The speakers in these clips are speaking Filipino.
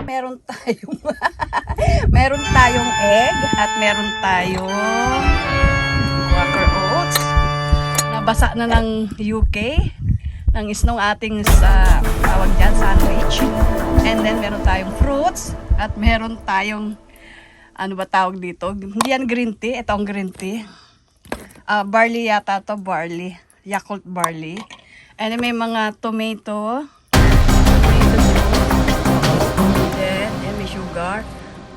Meron tayong meron tayong egg at meron tayong Quaker Oats. Nabasa na ng UK ng snow ating sa tawag dyan, sandwich. And then meron tayong fruits at meron tayong ano ba tawag dito? Hindi yan green tea, ito ang green tea. Barley yata to, barley. Yakult barley. And then may mga tomato. Then may sugar.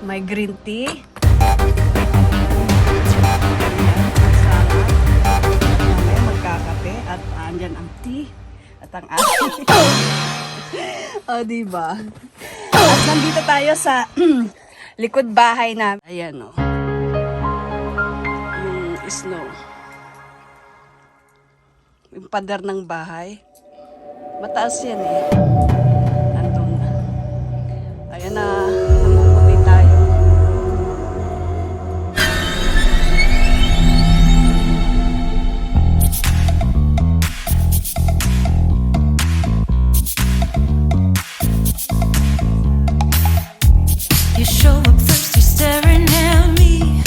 May green tea. Mamaya magkakape. At andyan ang tea. At ang asin. O, diba? At nandito tayo sa likod bahay na. Ayan o. Yung snow. Yung pader ng bahay. Mataas yan eh. Nandun na. Ayan na. Namumuti tayo. You show up thirsty, staring at me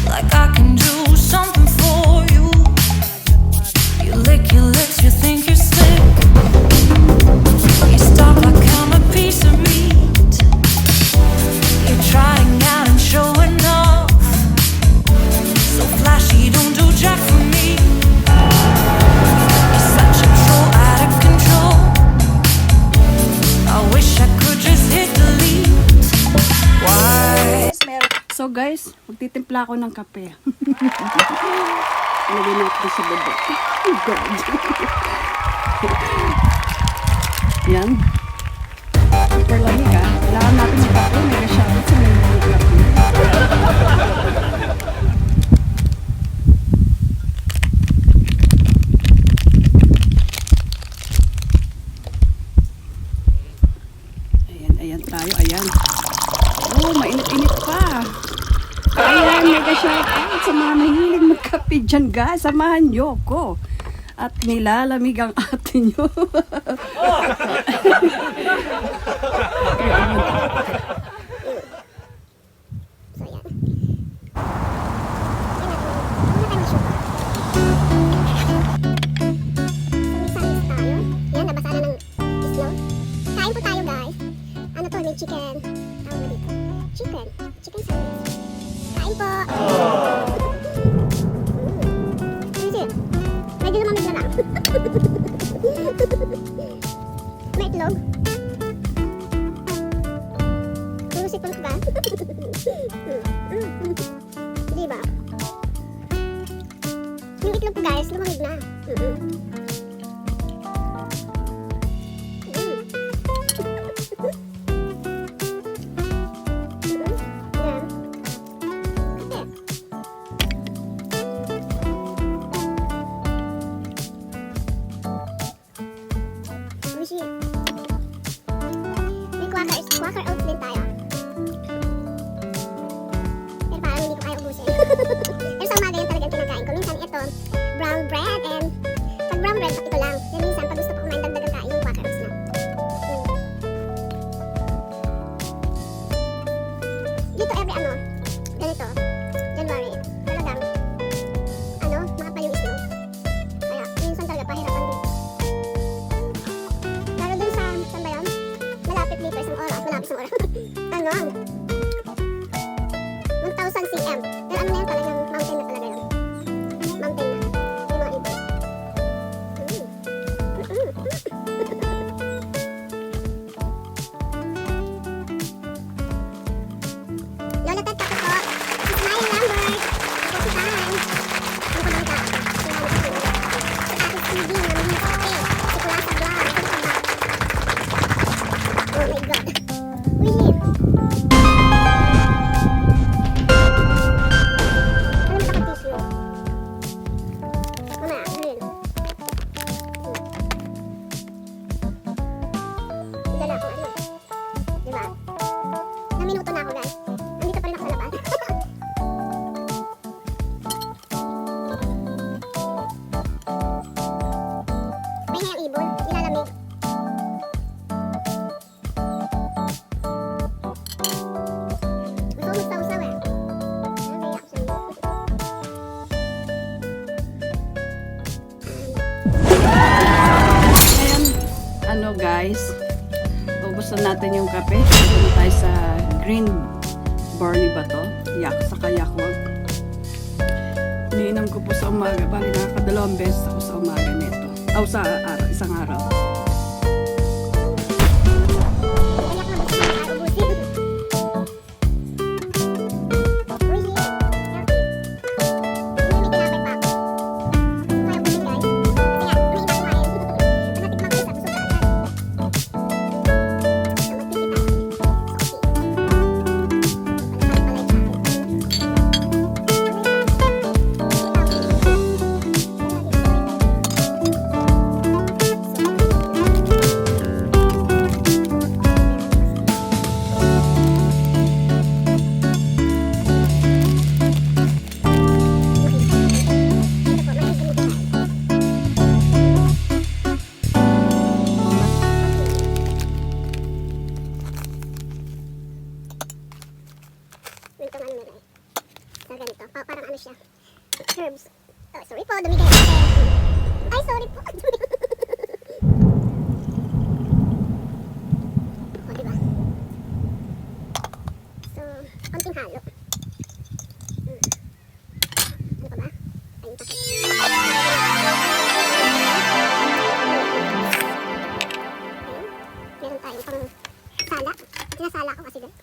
like I can do something for you. You lick your lips, you think you're slick. You stop like I'm a piece of meat. You're trying out and showing off, so flashy, don't do jack for me. You're such a troll, out of control. I wish I could just hit delete. Why? So guys, magtitimpla ako ng kape. Lagyan natin sa baba. Oh God. Yan. Super lamig ah. Kailangan natin ng kape. Mega shoutout sa may mga kape. Ayan, ayan tayo. Ayan. Oh, mainit-init pa. Ayan, mega shoutout sa mga mahilig magkape dyan guys. Samahan nyo ko. At nilalamig ang ate nyo. Yan, nabasa na ng snow. Kain po tayo guys. Ano to, may chicken. Tawag na dito. Chicken sandwich. Kain po. Kasi, medyo lumamig na lang. May itlog. Puro sipon ba? Diba? Yung itlog ko guys, lumamig na. May Quaker Oats din tayo. Pero parang hindi ko kaya ubusin. Pero sa umaga yan talaga yung kinakain ko. Minsan ito, brown bread. And pag brown bread, So guys, ubos na natin yung kape. Dito tayo sa green barley ba to? Saka yakwag. Iniinom ko po sa umaga. Bali nakakadalawang beses ako sa umaga nito. Sa araw, isang araw. Parang ano siya, herbs. Oh, sorry po, dumi kayo. Ay, sorry po. O, diba? So, konting halo. Ano pa ba? Ayun, takot. Meron tayong pang sala. Sinasala ko kasi doon.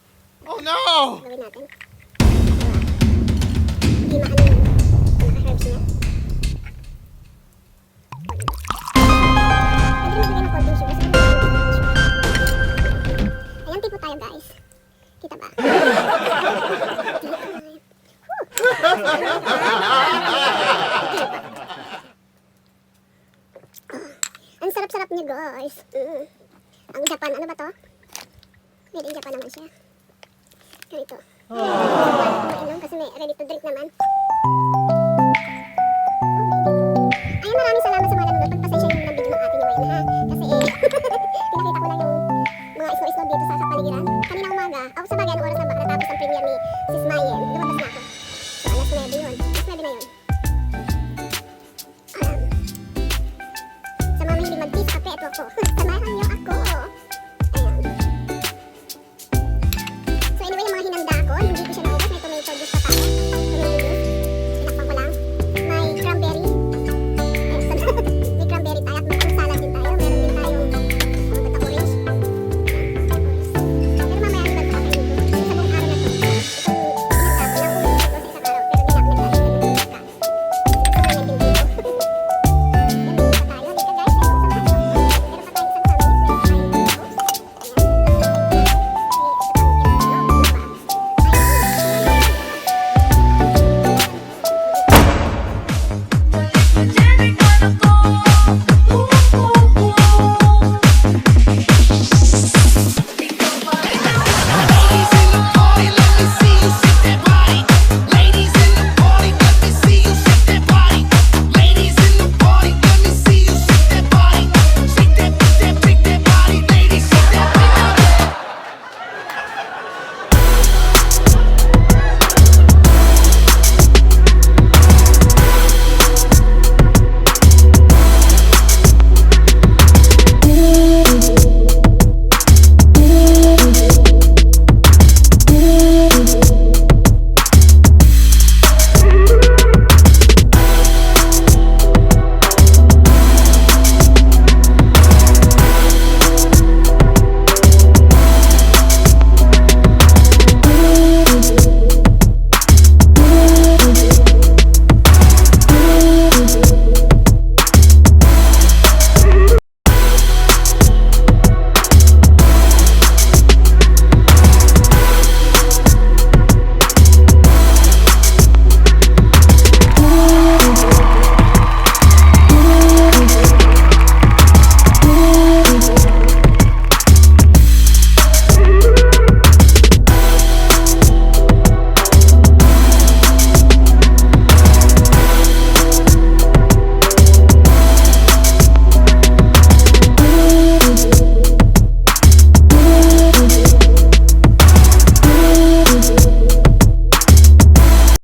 Oh no! Gawin natin. Hindi maano yung naka-herbs niya. Pwede rin maglagay ng cold sugar. Ayan, tipo tayo guys. Kita ba? Ang sarap-sarap niya guys. Ang Japan, ano ba to? Made in Japan naman siya. Ganito. Mainom kasi may ready to drink naman. Ay, maraming salamat sa mga nanonood. Pagpasensya nyo ng video ng ating Noel ha. Kasi pinakita ko lang yung mga isno-isno dito sa kapaligiran. Kanina umaga, sa bagay, anong oras na ba? Natapos ang premiere ni si